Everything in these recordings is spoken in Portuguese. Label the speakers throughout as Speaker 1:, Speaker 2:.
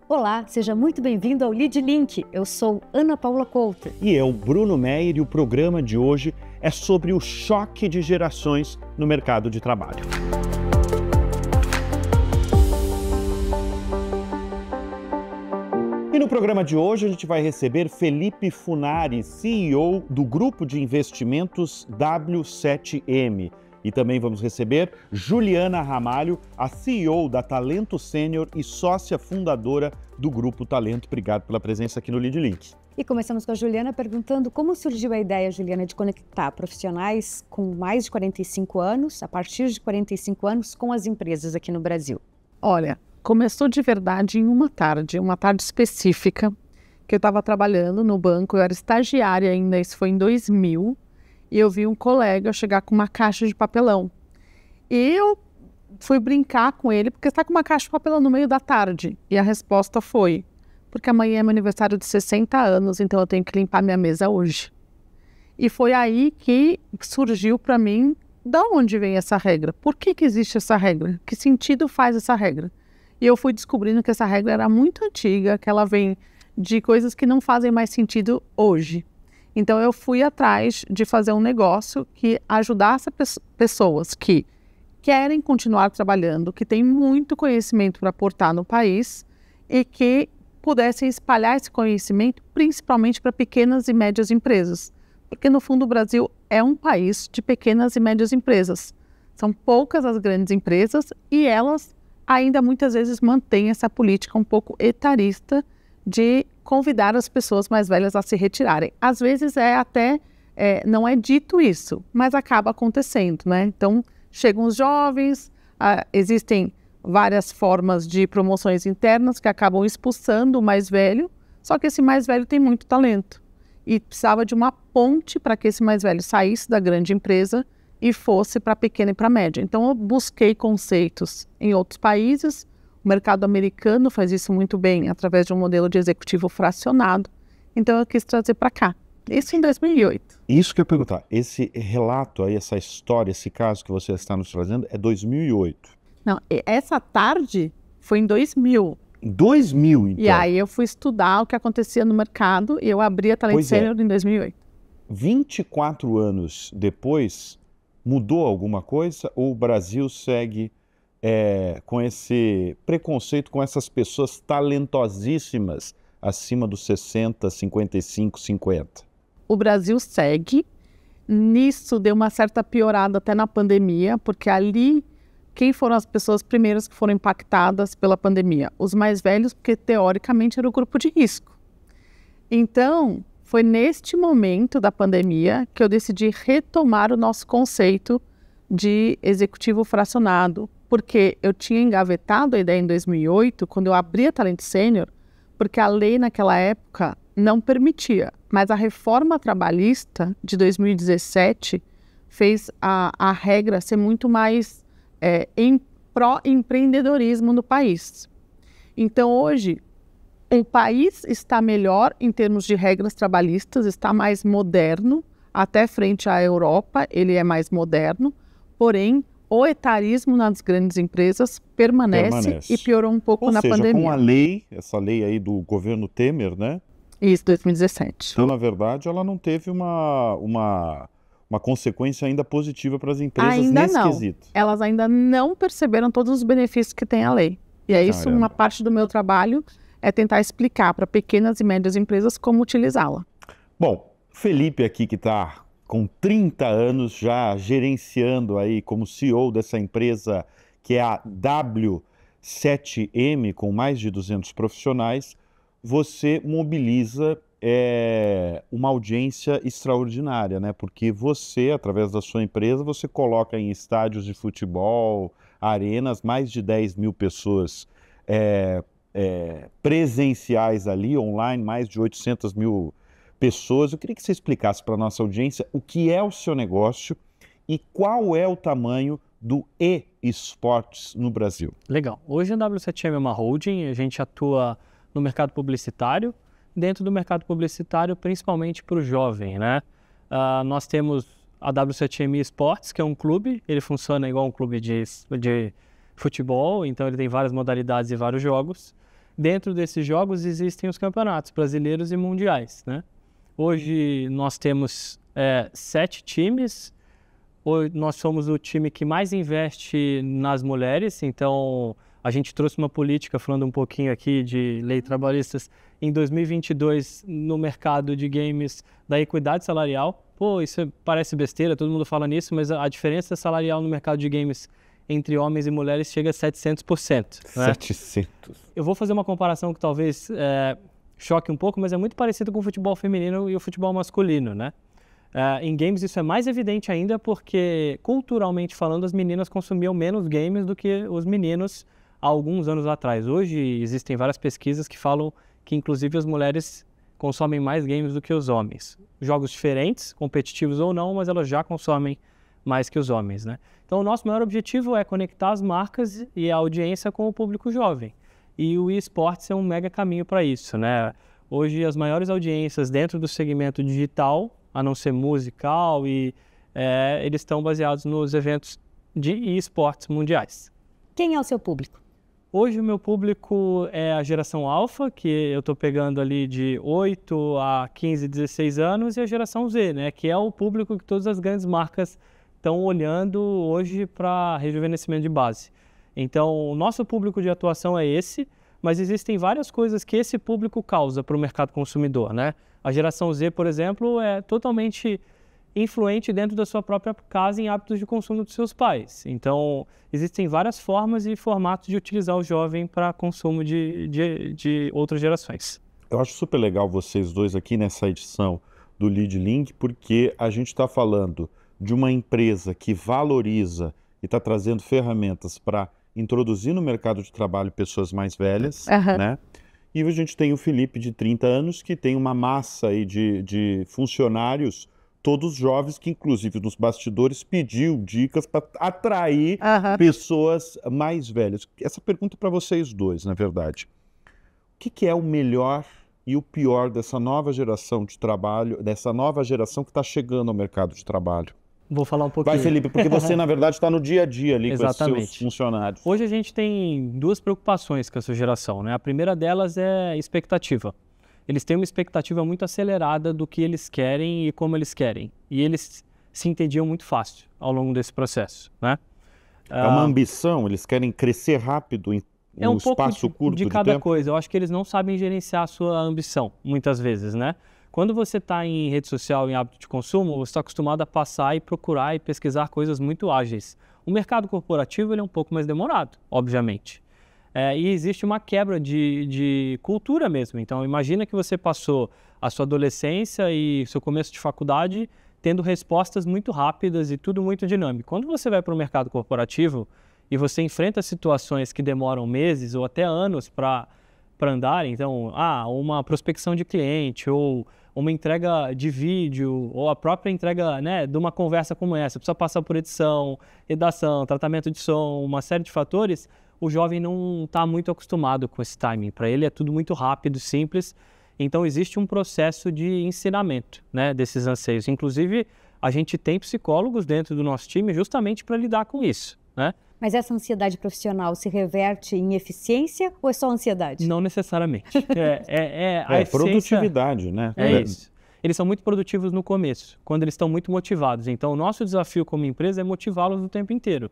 Speaker 1: Olá, seja muito bem-vindo ao Lead Link. Eu sou Ana Paula Couto.
Speaker 2: E eu, Bruno Meyer, e o programa de hoje é sobre o choque de gerações no mercado de trabalho. E no programa de hoje a gente vai receber Felipe Funari, CEO do grupo de investimentos W7M. E também vamos receber Juliana Ramalho, a CEO da Talento Sênior e sócia fundadora do Grupo Talento. Obrigado pela presença aqui no Lead Link.
Speaker 1: E começamos com a Juliana perguntando como surgiu a ideia, Juliana, de conectar profissionais com mais de 45 anos, a partir de 45 anos, com as empresas aqui no Brasil.
Speaker 3: Olha, começou de verdade em uma tarde específica, que eu estava trabalhando no banco, eu era estagiária ainda, isso foi em 2000, e eu vi um colega chegar com uma caixa de papelão. E eu fui brincar com ele, porque está com uma caixa de papelão no meio da tarde. E a resposta foi, porque amanhã é meu aniversário de 60 anos, então eu tenho que limpar minha mesa hoje. E foi aí que surgiu para mim, de onde vem essa regra? Por que existe essa regra? Que sentido faz essa regra? E eu fui descobrindo que essa regra era muito antiga, que ela vem de coisas que não fazem mais sentido hoje. Então eu fui atrás de fazer um negócio que ajudasse pessoas que querem continuar trabalhando, que têm muito conhecimento para aportar no país e que pudessem espalhar esse conhecimento principalmente para pequenas e médias empresas. Porque no fundo o Brasil é um país de pequenas e médias empresas. São poucas as grandes empresas e elas ainda muitas vezes mantêm essa política um pouco etarista de convidar as pessoas mais velhas a se retirarem. Às vezes não é dito isso, mas acaba acontecendo, né? Então, chegam os jovens, existem várias formas de promoções internas que acabam expulsando o mais velho, só que esse mais velho tem muito talento e precisava de uma ponte para que esse mais velho saísse da grande empresa e fosse para a pequena e para a média. Então, eu busquei conceitos em outros países. O mercado americano faz isso muito bem, através de um modelo de executivo fracionado. Então, eu quis trazer para cá. Isso em 2008.
Speaker 2: Isso que eu ia perguntar. Esse relato aí, essa história, esse caso que você está nos trazendo, é 2008.
Speaker 3: Não, essa tarde foi em 2000.
Speaker 2: Em 2000, então?
Speaker 3: E aí eu fui estudar o que acontecia no mercado e eu abri a Talento Sênior em 2008.
Speaker 2: 24 anos depois, mudou alguma coisa ou o Brasil segue com esse preconceito com essas pessoas talentosíssimas acima dos 60, 55, 50?
Speaker 3: O Brasil segue. Nisso deu uma certa piorada até na pandemia, porque ali, quem foram as pessoas primeiras que foram impactadas pela pandemia? Os mais velhos, porque teoricamente era o grupo de risco. Então, foi neste momento da pandemia que eu decidi retomar o nosso conceito de executivo fracionado, porque eu tinha engavetado a ideia em 2008, quando eu abri a Talento Sênior, porque a lei naquela época não permitia. Mas a reforma trabalhista de 2017 fez a regra ser muito mais em pró-empreendedorismo no país. Então, hoje, o país está melhor em termos de regras trabalhistas, está mais moderno, até frente à Europa, ele é mais moderno, porém, o etarismo nas grandes empresas permanece. E piorou um pouco na pandemia.
Speaker 2: Com a lei, essa lei aí do governo Temer, né?
Speaker 3: Isso, 2017.
Speaker 2: Então, na verdade, ela não teve uma consequência ainda positiva para as empresas
Speaker 3: ainda
Speaker 2: nesse
Speaker 3: não.
Speaker 2: quesito.
Speaker 3: Elas ainda não perceberam todos os benefícios que tem a lei. E é isso, uma parte do meu trabalho é tentar explicar para pequenas e médias empresas como utilizá-la.
Speaker 2: Bom, Felipe aqui que está com 30 anos já gerenciando aí como CEO dessa empresa que é a W7M, com mais de 200 profissionais, você mobiliza uma audiência extraordinária, né? Porque você, através da sua empresa, você coloca em estádios de futebol, arenas, mais de 10 mil pessoas presenciais ali, online, mais de 800 mil pessoas. Eu queria que você explicasse para a nossa audiência o que é o seu negócio e qual é o tamanho do e-sports no Brasil.
Speaker 4: Legal. Hoje a W7M é uma holding, a gente atua no mercado publicitário, dentro do mercado publicitário principalmente para o jovem, né? Nós temos a W7M Esportes, que é um clube, ele funciona igual um clube de futebol, então ele tem várias modalidades e vários jogos. dentro desses jogos existem os campeonatos brasileiros e mundiais, né? Hoje nós temos 7 times. Hoje nós somos o time que mais investe nas mulheres, então a gente trouxe uma política, falando um pouquinho aqui de lei trabalhistas, em 2022 no mercado de games da equidade salarial. Pô, isso parece besteira, todo mundo fala nisso, mas a diferença salarial no mercado de games entre homens e mulheres chega a 700%. Né?
Speaker 2: 700.
Speaker 4: Eu vou fazer uma comparação que talvez choque um pouco, mas é muito parecido com o futebol feminino e o futebol masculino, né? Em games isso é mais evidente ainda porque, culturalmente falando, as meninas consumiam menos games do que os meninos há alguns anos atrás. Hoje existem várias pesquisas que falam que, inclusive, as mulheres consomem mais games do que os homens. Jogos diferentes, competitivos ou não, mas elas já consomem mais que os homens, né? Então, o nosso maior objetivo é conectar as marcas e a audiência com o público jovem. E o eSports é um mega caminho para isso, né? Hoje, as maiores audiências dentro do segmento digital, a não ser musical, eles estão baseados nos eventos de eSports mundiais.
Speaker 1: Quem é o seu público?
Speaker 4: Hoje o meu público é a geração alfa, que eu estou pegando ali de 8 a 15, 16 anos, e a geração Z, né, que é o público que todas as grandes marcas estão olhando hoje para rejuvenescimento de base. Então, o nosso público de atuação é esse, mas existem várias coisas que esse público causa para o mercado consumidor, né? A geração Z, por exemplo, é totalmente influente dentro da sua própria casa em hábitos de consumo dos seus pais. Então, existem várias formas e formatos de utilizar o jovem para consumo de outras gerações.
Speaker 2: Eu acho super legal vocês dois aqui nessa edição do Lead Link, porque a gente está falando de uma empresa que valoriza e está trazendo ferramentas para introduzir no mercado de trabalho pessoas mais velhas, né? E a gente tem o Felipe, de 30 anos, que tem uma massa aí de funcionários, todos jovens, que inclusive nos bastidores pediu dicas para atrair pessoas mais velhas. Essa pergunta para vocês dois, na verdade. O que é o melhor e o pior dessa nova geração de trabalho, dessa nova geração que está chegando ao mercado de trabalho?
Speaker 4: Vou falar um pouquinho.
Speaker 2: Vai, Felipe, porque você, na verdade, está no dia a dia ali com os seus funcionários.
Speaker 4: Hoje a gente tem 2 preocupações com essa geração, né? A primeira delas é expectativa. Eles têm uma expectativa muito acelerada do que eles querem e como eles querem. E eles se entendiam muito fácil ao longo desse processo, né?
Speaker 2: É uma ambição, eles querem crescer rápido em um espaço curto
Speaker 4: de cada coisa. Eu acho que eles não sabem gerenciar a sua ambição, muitas vezes, né? Quando você está em rede social, em hábito de consumo, você está acostumado a passar e procurar e pesquisar coisas muito ágeis. O mercado corporativo ele é um pouco mais demorado, obviamente. E existe uma quebra de cultura mesmo. Então, imagina que você passou a sua adolescência e seu começo de faculdade tendo respostas muito rápidas e tudo muito dinâmico. Quando você vai para o mercado corporativo e você enfrenta situações que demoram meses ou até anos para andar, então, uma prospecção de cliente ou uma entrega de vídeo ou a própria entrega, né, de uma conversa como essa, precisa passar por edição, redação, tratamento de som, uma série de fatores, o jovem não está muito acostumado com esse timing. Para ele é tudo muito rápido, simples. Então, existe um processo de ensinamento, né, desses anseios. Inclusive, a gente tem psicólogos dentro do nosso time justamente para lidar com isso, né?
Speaker 1: Mas essa ansiedade profissional se reverte em eficiência ou é só ansiedade?
Speaker 4: Não necessariamente. A eficiência,
Speaker 2: produtividade, né?
Speaker 4: É isso. Eles são muito produtivos no começo, quando eles estão muito motivados. Então, o nosso desafio como empresa é motivá-los o tempo inteiro.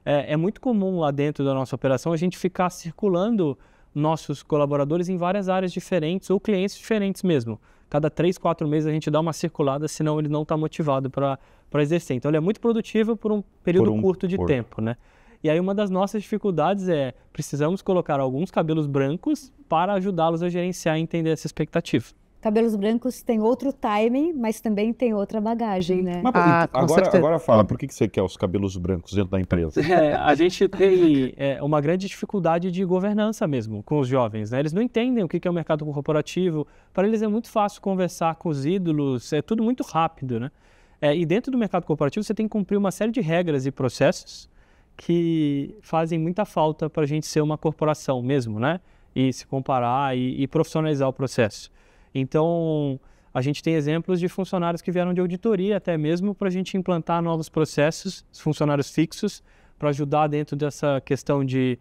Speaker 4: É muito comum lá dentro da nossa operação a gente ficar circulando nossos colaboradores em várias áreas diferentes ou clientes diferentes mesmo. Cada 3, 4 meses a gente dá uma circulada, senão ele não está motivado para exercer. Então, ele é muito produtivo por um período curto de tempo, né? E aí uma das nossas dificuldades é, precisamos colocar alguns cabelos brancos para ajudá-los a gerenciar e entender essa expectativa.
Speaker 1: Cabelos brancos tem outro timing, mas também tem outra bagagem, né?
Speaker 2: Mas, agora fala, por que você quer os cabelos brancos dentro da empresa?
Speaker 4: A gente tem uma grande dificuldade de governança mesmo com os jovens, né? Eles não entendem o que é o mercado corporativo. Para eles é muito fácil conversar com os ídolos, é tudo muito rápido, né? E dentro do mercado corporativo você tem que cumprir uma série de regras e processos que fazem muita falta para a gente ser uma corporação mesmo, né? E se comparar e profissionalizar o processo. Então, a gente tem exemplos de funcionários que vieram de auditoria até mesmo para a gente implantar novos processos, funcionários fixos, para ajudar dentro dessa questão de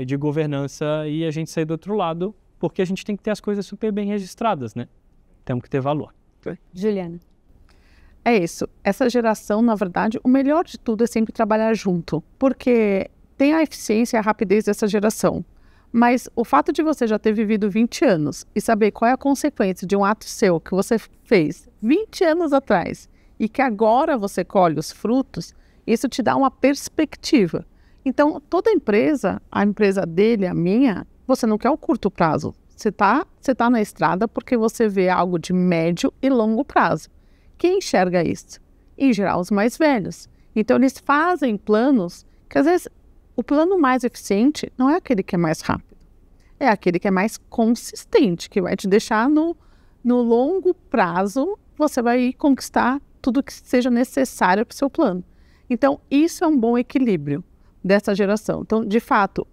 Speaker 4: de governança e a gente sair do outro lado, porque a gente tem que ter as coisas super bem registradas, né? Temos que ter valor.
Speaker 1: Juliana.
Speaker 3: É isso. Essa geração, na verdade, o melhor de tudo é sempre trabalhar junto, porque tem a eficiência e a rapidez dessa geração. Mas o fato de você já ter vivido 20 anos e saber qual é a consequência de um ato seu que você fez 20 anos atrás e que agora você colhe os frutos, isso te dá uma perspectiva. Então, toda empresa, a empresa dele, a minha, você não quer o curto prazo. Você tá na estrada porque você vê algo de médio e longo prazo. Quem enxerga isso? Em geral, os mais velhos. Então, eles fazem planos que, às vezes, o plano mais eficiente não é aquele que é mais rápido. É aquele que é mais consistente, que vai te deixar no longo prazo, você vai conquistar tudo que seja necessário para o seu plano. Então, isso é um bom equilíbrio dessa geração. Então, de fato,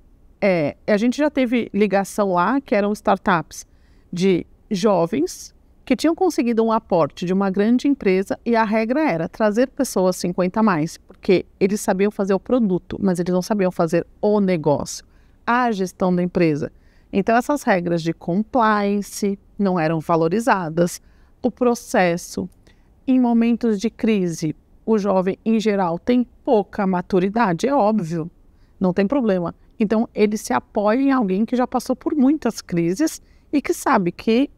Speaker 3: a gente já teve ligação lá, que eram startups de jovens que tinham conseguido um aporte de uma grande empresa e a regra era trazer pessoas 50 a mais, porque eles sabiam fazer o produto, mas eles não sabiam fazer o negócio, a gestão da empresa. Então, essas regras de compliance não eram valorizadas, o processo, em momentos de crise, o jovem, em geral, tem pouca maturidade, é óbvio, não tem problema. Então, ele se apoia em alguém que já passou por muitas crises e que sabe que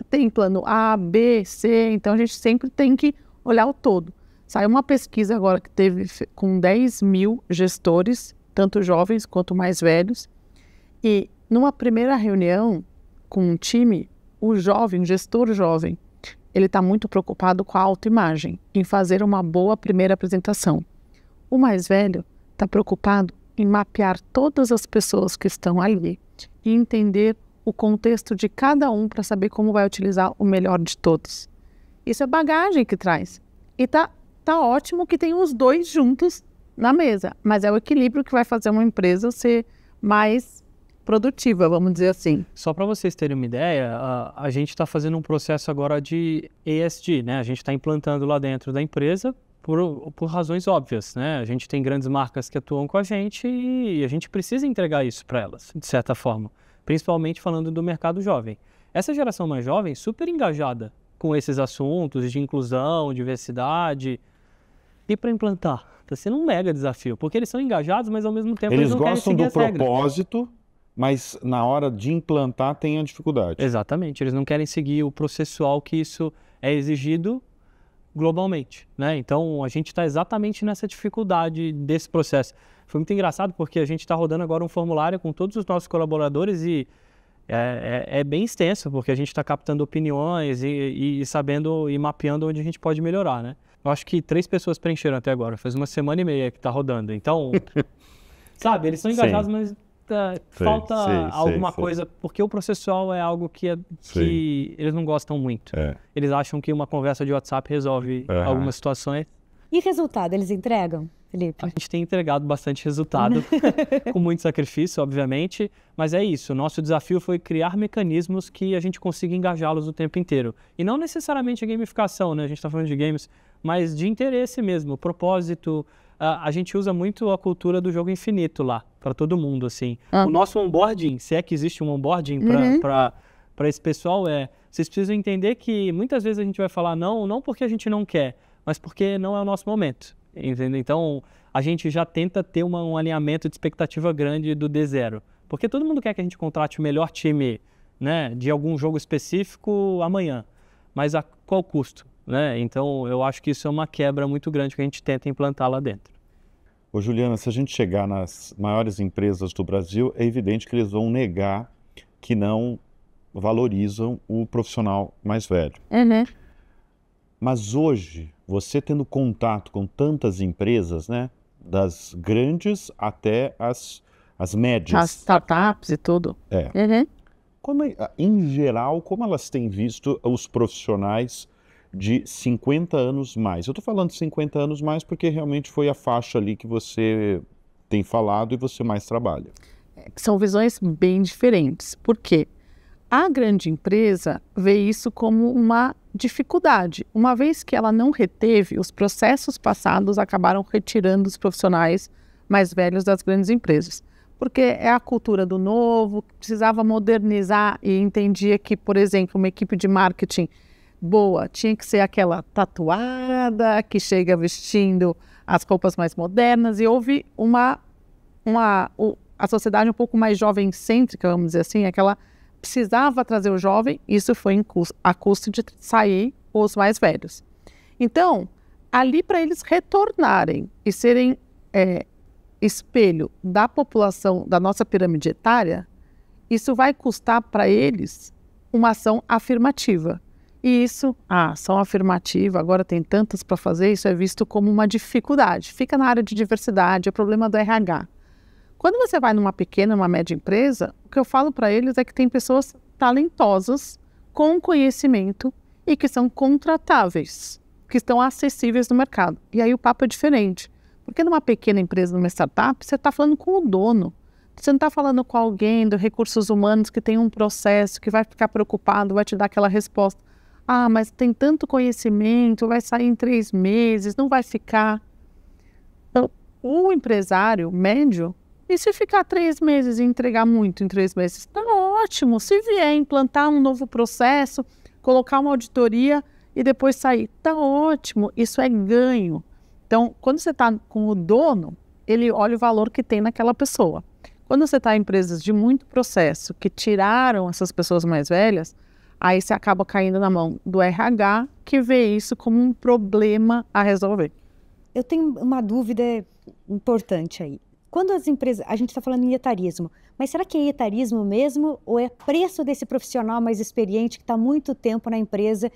Speaker 3: tem plano A, B, C, então a gente sempre tem que olhar o todo. Saiu uma pesquisa agora que teve com 10 mil gestores, tanto jovens quanto mais velhos, e numa primeira reunião com um time, o gestor jovem, ele está muito preocupado com a autoimagem, em fazer uma boa primeira apresentação. O mais velho está preocupado em mapear todas as pessoas que estão ali e entender o contexto de cada um para saber como vai utilizar o melhor de todos. Isso é bagagem que traz. E tá ótimo que tem os dois juntos na mesa, mas é o equilíbrio que vai fazer uma empresa ser mais produtiva, vamos dizer assim.
Speaker 4: Só para vocês terem uma ideia, a gente está fazendo um processo agora de ESG, né? A gente está implantando lá dentro da empresa por razões óbvias, né? A gente tem grandes marcas que atuam com a gente e a gente precisa entregar isso para elas, de certa forma. Principalmente falando do mercado jovem. Essa geração mais jovem, super engajada com esses assuntos de inclusão, diversidade. E para implantar? Está sendo um mega desafio, porque eles são engajados, mas ao mesmo tempo eles não querem seguir as regras.
Speaker 2: Eles gostam do propósito, mas na hora de implantar tem a dificuldade.
Speaker 4: Exatamente, eles não querem seguir o processual que isso é exigido globalmente, né? Então a gente está exatamente nessa dificuldade desse processo. Foi muito engraçado porque a gente está rodando agora um formulário com todos os nossos colaboradores e é bem extenso, porque a gente está captando opiniões e sabendo e mapeando onde a gente pode melhorar, né? Eu acho que 3 pessoas preencheram até agora, faz uma semana e meia que está rodando. Então, sabe, eles são engajados, mas falta alguma coisa, porque o processual é algo que eles não gostam muito. Eles acham que uma conversa de WhatsApp resolve algumas situações.
Speaker 1: E resultado, eles entregam, Felipe?
Speaker 4: A gente tem entregado bastante resultado, com muito sacrifício, obviamente, mas é isso. O nosso desafio foi criar mecanismos que a gente consiga engajá-los o tempo inteiro. E não necessariamente a gamificação, né? A gente está falando de games, mas de interesse mesmo, propósito. A gente usa muito a cultura do jogo infinito lá, para todo mundo, assim. O nosso onboarding, se é que existe um onboarding para esse pessoal, vocês precisam entender que muitas vezes a gente vai falar não porque a gente não quer, mas porque não é o nosso momento, entendeu? Então, a gente já tenta ter um alinhamento de expectativa grande do D0, porque todo mundo quer que a gente contrate o melhor time, né, de algum jogo específico amanhã, mas a qual custo, né? Então, eu acho que isso é uma quebra muito grande que a gente tenta implantar lá dentro.
Speaker 2: Ô, Juliana, se a gente chegar nas maiores empresas do Brasil, é evidente que eles vão negar que não valorizam o profissional mais velho. Mas hoje, você tendo contato com tantas empresas, né, das grandes até as médias.
Speaker 3: As startups e tudo.
Speaker 2: Em geral, como elas têm visto os profissionais de 50 anos mais? Eu estou falando de 50 anos mais porque realmente foi a faixa ali que você tem falado e você mais trabalha.
Speaker 3: São visões bem diferentes. Por quê? A grande empresa vê isso como uma dificuldade. Uma vez que ela não reteve, os processos passados acabaram retirando os profissionais mais velhos das grandes empresas. porque é a cultura do novo, precisava modernizar e entendia que, por exemplo, uma equipe de marketing boa tinha que ser aquela tatuada, que chega vestindo as roupas mais modernas, e houve a sociedade um pouco mais jovem-cêntrica, vamos dizer assim, aquela precisava trazer o jovem, isso foi a custo de sair os mais velhos. Então, ali para eles retornarem e serem espelho da população, da nossa pirâmide etária, isso vai custar para eles uma ação afirmativa. E isso, ação afirmativa, agora tem tantas para fazer, isso é visto como uma dificuldade. Fica na área de diversidade, é problema do RH. Quando você vai numa pequena, uma média empresa, o que eu falo para eles é que tem pessoas talentosas, com conhecimento e que são contratáveis, que estão acessíveis no mercado. E aí o papo é diferente. Porque numa pequena empresa, numa startup, você está falando com o dono. Você não está falando com alguém dos recursos humanos que tem um processo, que vai ficar preocupado, vai te dar aquela resposta. Mas tem tanto conhecimento, vai sair em 3 meses, não vai ficar. Então, o empresário médio, e se ficar 3 meses e entregar muito em 3 meses? Está ótimo. Se vier implantar um novo processo, colocar uma auditoria e depois sair, está ótimo. Isso é ganho. Então, quando você está com o dono, ele olha o valor que tem naquela pessoa. Quando você está em empresas de muito processo, que tiraram essas pessoas mais velhas, aí você acaba caindo na mão do RH, que vê isso como um problema a resolver.
Speaker 1: Eu tenho uma dúvida importante aí. Quando as empresas, a gente está falando em etarismo, mas será que é etarismo mesmo ou é preço desse profissional mais experiente que está há muito tempo na empresa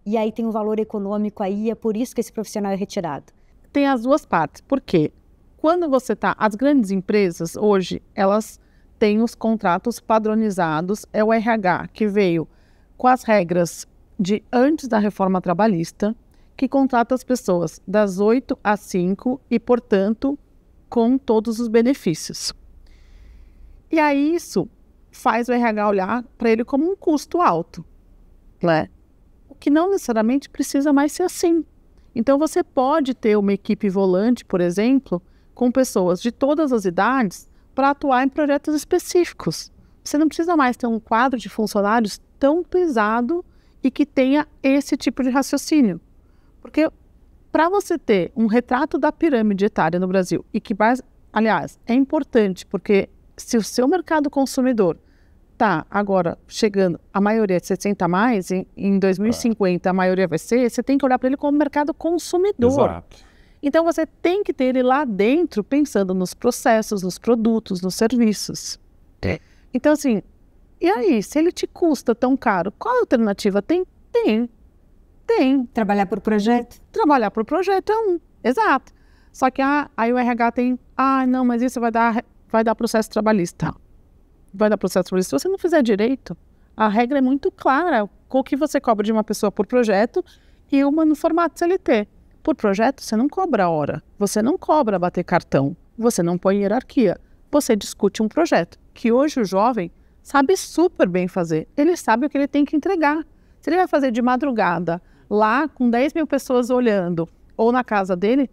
Speaker 1: e aí tem um valor econômico aí, é por isso que esse profissional é retirado?
Speaker 3: Tem as duas partes. Por quê? Quando você está... As grandes empresas, hoje, elas têm os contratos padronizados, é o RH que veio com as regras de antes da reforma trabalhista, que contrata as pessoas das 8 às 5 e, portanto, com todos os benefícios. E aí isso faz o RH olhar para ele como um custo alto, né? O que não necessariamente precisa mais ser assim. Então você pode ter uma equipe volante, por exemplo, com pessoas de todas as idades para atuar em projetos específicos. Você não precisa mais ter um quadro de funcionários tão pesado e que tenha esse tipo de raciocínio. Porque para você ter um retrato da pirâmide etária no Brasil, e que, aliás, é importante, porque se o seu mercado consumidor está agora chegando, a maioria é de 60 a mais, em 2050 a maioria vai ser, você tem que olhar para ele como mercado consumidor.
Speaker 2: Exato.
Speaker 3: Então você tem que ter ele lá dentro, pensando nos processos, nos produtos, nos serviços. Então assim, e aí, se ele te custa tão caro, qual a alternativa? Tem.
Speaker 1: Trabalhar por projeto?
Speaker 3: Trabalhar por projeto é exato. Só que aí o RH tem, não, mas isso vai dar processo trabalhista. Vai dar processo trabalhista. Se você não fizer direito, a regra é muito clara. O que você cobra de uma pessoa por projeto e uma no formato CLT. Por projeto, você não cobra hora. Você não cobra bater cartão. Você não põe hierarquia. Você discute um projeto. Que hoje o jovem sabe super bem fazer. Ele sabe o que ele tem que entregar. Se ele vai fazer de madrugada, lá com 10 mil pessoas olhando, ou na casa dele,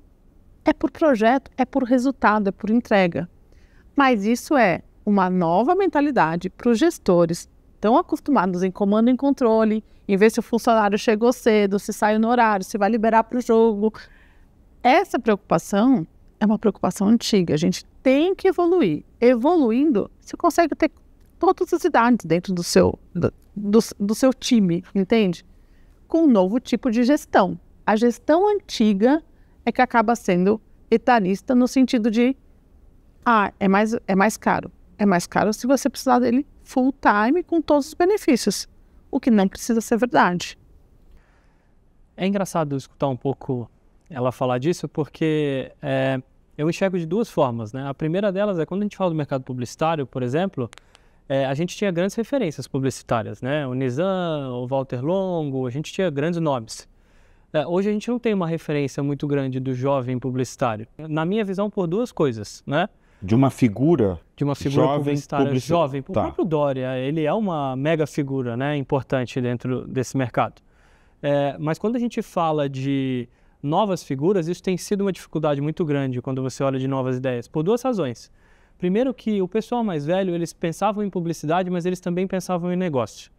Speaker 3: é por projeto, é por resultado, é por entrega. Mas isso é uma nova mentalidade para os gestores, tão acostumados em comando e controle, em ver se o funcionário chegou cedo, se saiu no horário, se vai liberar para o jogo. Essa preocupação é uma preocupação antiga, a gente tem que evoluir. Evoluindo, você consegue ter todas as idades dentro do seu time, entende? Com um novo tipo de gestão. A gestão antiga é que acaba sendo etarista no sentido de é mais caro. É mais caro se você precisar dele full time com todos os benefícios, o que não precisa ser verdade.
Speaker 4: É engraçado escutar um pouco ela falar disso, porque eu enxergo de duas formas, né? A primeira delas é quando a gente fala do mercado publicitário, por exemplo, a gente tinha grandes referências publicitárias, né? O Nizam, o Walter Longo, a gente tinha grandes nomes. Hoje a gente não tem uma referência muito grande do jovem publicitário. Na minha visão, por duas coisas, né?
Speaker 2: De uma figura
Speaker 4: publicitária jovem. O próprio Dória, ele é uma mega figura, né? Importante dentro desse mercado. Mas quando a gente fala de novas figuras, isso tem sido uma dificuldade muito grande quando você olha de novas ideias, por duas razões. Primeiro que o pessoal mais velho, eles pensavam em publicidade, mas eles também pensavam em negócio.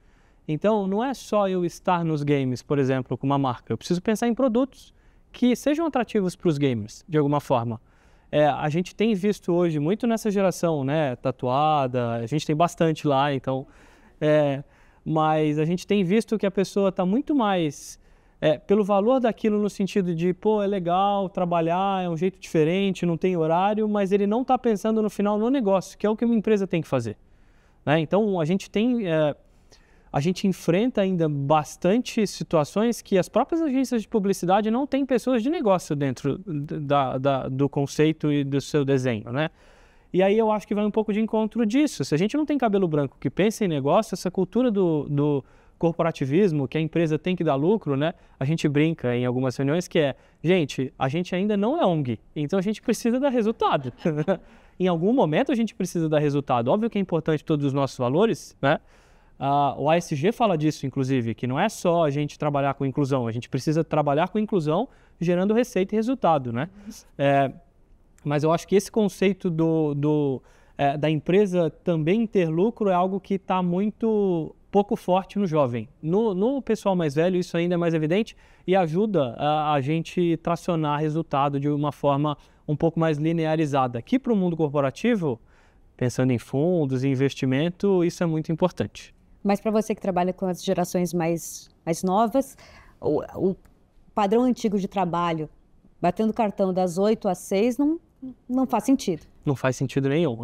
Speaker 4: Então, não é só eu estar nos games, por exemplo, com uma marca. Eu preciso pensar em produtos que sejam atrativos para os gamers, de alguma forma. A gente tem visto hoje muito nessa geração, né, tatuada, a gente tem bastante lá, então... mas a gente tem visto que a pessoa está muito mais pelo valor daquilo no sentido de, pô, é legal trabalhar, é um jeito diferente, não tem horário, mas ele não está pensando no final no negócio, que é o que uma empresa tem que fazer. Né? Então, a gente enfrenta ainda bastante situações que as próprias agências de publicidade não têm pessoas de negócio dentro do conceito e do seu desenho, né? E aí eu acho que vai um pouco de encontro disso. Se a gente não tem cabelo branco que pensa em negócio, essa cultura do corporativismo, que a empresa tem que dar lucro, né? A gente brinca em algumas reuniões que gente, a gente ainda não é ONG, então a gente precisa dar resultado. Em algum momento a gente precisa dar resultado. Óbvio que é importante todos os nossos valores, né? O ASG fala disso, inclusive, que não é só a gente trabalhar com inclusão, a gente precisa trabalhar com inclusão gerando receita e resultado, né? Mas eu acho que esse conceito da empresa também ter lucro é algo que está muito pouco forte no jovem. No pessoal mais velho isso ainda é mais evidente e ajuda a gente tracionar resultado de uma forma um pouco mais linearizada. Aqui para o mundo corporativo, pensando em fundos e investimento, isso é muito importante.
Speaker 1: Mas para você que trabalha com as gerações mais novas, o padrão antigo de trabalho, batendo cartão das 8 às 6, não faz sentido.
Speaker 4: Não faz sentido nenhum.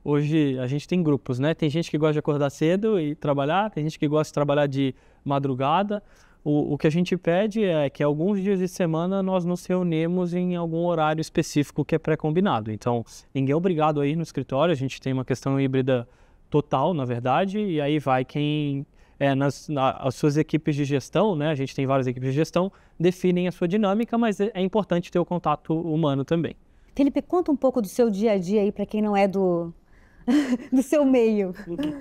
Speaker 4: Hoje a gente tem grupos, né? Tem gente que gosta de acordar cedo e trabalhar, tem gente que gosta de trabalhar de madrugada. O que a gente pede é que alguns dias de semana nós nos reunimos em algum horário específico que é pré-combinado. Então, ninguém é obrigado a ir no escritório, a gente tem uma questão híbrida total, na verdade, e aí vai quem... as suas equipes de gestão, né? A gente tem várias equipes de gestão, definem a sua dinâmica, mas é importante ter o contato humano também.
Speaker 1: Felipe, conta um pouco do seu dia a dia aí para quem não é do seu meio.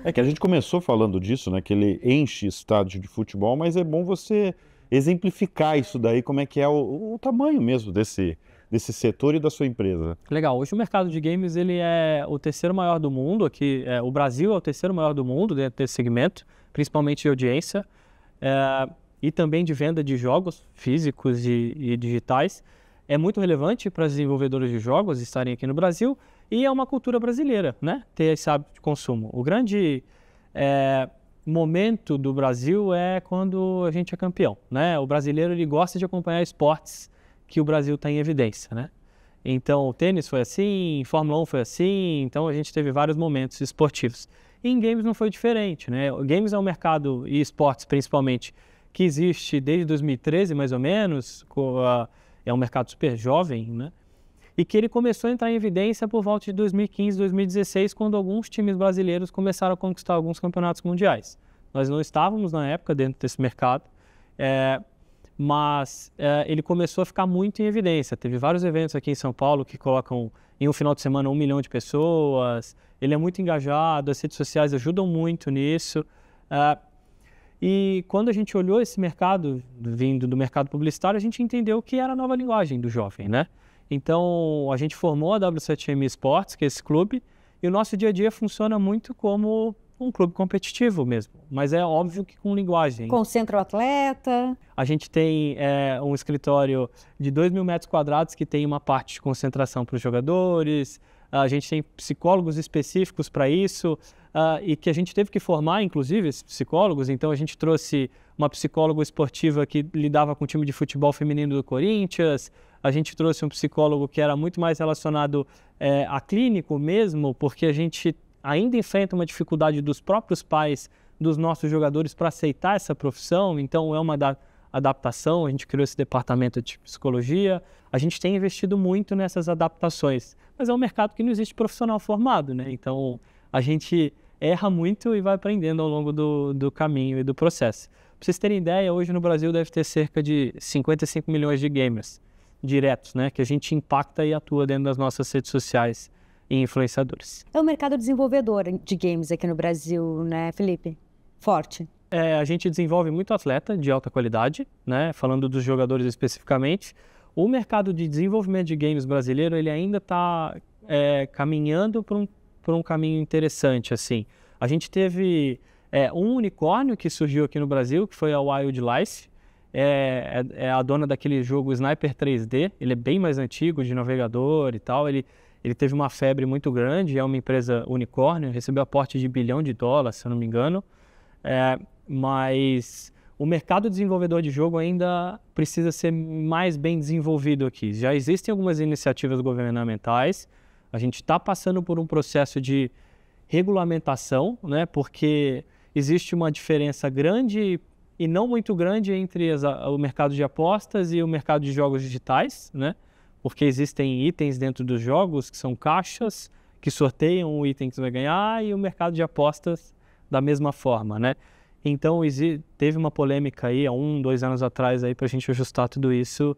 Speaker 2: É que a gente começou falando disso, né? Que ele enche estádio de futebol, mas é bom você exemplificar isso daí, como é que é o tamanho mesmo desse setor e da sua empresa.
Speaker 4: Legal. Hoje o mercado de games ele é o terceiro maior do mundo. Aqui, o Brasil é o terceiro maior do mundo dentro desse segmento, principalmente de audiência e também de venda de jogos físicos e digitais. É muito relevante para as desenvolvedoras de jogos estarem aqui no Brasil e é uma cultura brasileira, né? Ter esse hábito de consumo. O grande momento do Brasil é quando a gente é campeão, né? O brasileiro ele gosta de acompanhar esportes que o Brasil está em evidência, né? Então, o tênis foi assim, Fórmula 1 foi assim, então a gente teve vários momentos esportivos. E em games não foi diferente, né? O games é um mercado, e esportes principalmente, que existe desde 2013, mais ou menos, é um mercado super jovem, né? E que ele começou a entrar em evidência por volta de 2015, 2016, quando alguns times brasileiros começaram a conquistar alguns campeonatos mundiais. Nós não estávamos, na época, dentro desse mercado, mas ele começou a ficar muito em evidência. Teve vários eventos aqui em São Paulo que colocam em um final de semana 1 milhão de pessoas. Ele é muito engajado, as redes sociais ajudam muito nisso. E quando a gente olhou esse mercado, vindo do mercado publicitário, a gente entendeu que era a nova linguagem do jovem, né? Então, a gente formou a W7M Esportes, que é esse clube, e o nosso dia a dia funciona muito como um clube competitivo mesmo, mas é óbvio que com linguagem.
Speaker 1: Concentra o atleta.
Speaker 4: A gente tem um escritório de 2.000 metros quadrados que tem uma parte de concentração para os jogadores, a gente tem psicólogos específicos para isso, e que a gente teve que formar, inclusive, esses psicólogos. Então, a gente trouxe uma psicóloga esportiva que lidava com o time de futebol feminino do Corinthians, a gente trouxe um psicólogo que era muito mais relacionado a clínico mesmo, porque a gente ainda enfrenta uma dificuldade dos próprios pais dos nossos jogadores para aceitar essa profissão, então é uma adaptação, a gente criou esse departamento de psicologia, a gente tem investido muito nessas adaptações, mas é um mercado que não existe profissional formado, né? Então a gente erra muito e vai aprendendo ao longo do caminho e do processo. Para vocês terem ideia, hoje no Brasil deve ter cerca de 55 milhões de gamers diretos, né? Que a gente impacta e atua dentro das nossas redes sociais e influenciadores.
Speaker 1: É o mercado desenvolvedor de games aqui no Brasil, né, Felipe? Forte.
Speaker 4: A gente desenvolve muito atleta de alta qualidade, né? Falando dos jogadores especificamente. O mercado de desenvolvimento de games brasileiro, ele ainda está caminhando por um caminho interessante, assim. A gente teve um unicórnio que surgiu aqui no Brasil, que foi a Wildlife. É a dona daquele jogo Sniper 3D. Ele é bem mais antigo, de navegador e tal. Ele teve uma febre muito grande, é uma empresa unicórnio, recebeu aporte de $1 bilhão, se eu não me engano. Mas o mercado desenvolvedor de jogo ainda precisa ser mais bem desenvolvido aqui. Já existem algumas iniciativas governamentais, a gente está passando por um processo de regulamentação, né, porque existe uma diferença grande e não muito grande entre o mercado de apostas e o mercado de jogos digitais, né, porque existem itens dentro dos jogos que são caixas que sorteiam o item que você vai ganhar e o mercado de apostas da mesma forma, né. Então, teve uma polêmica aí há 2 anos atrás para a gente ajustar tudo isso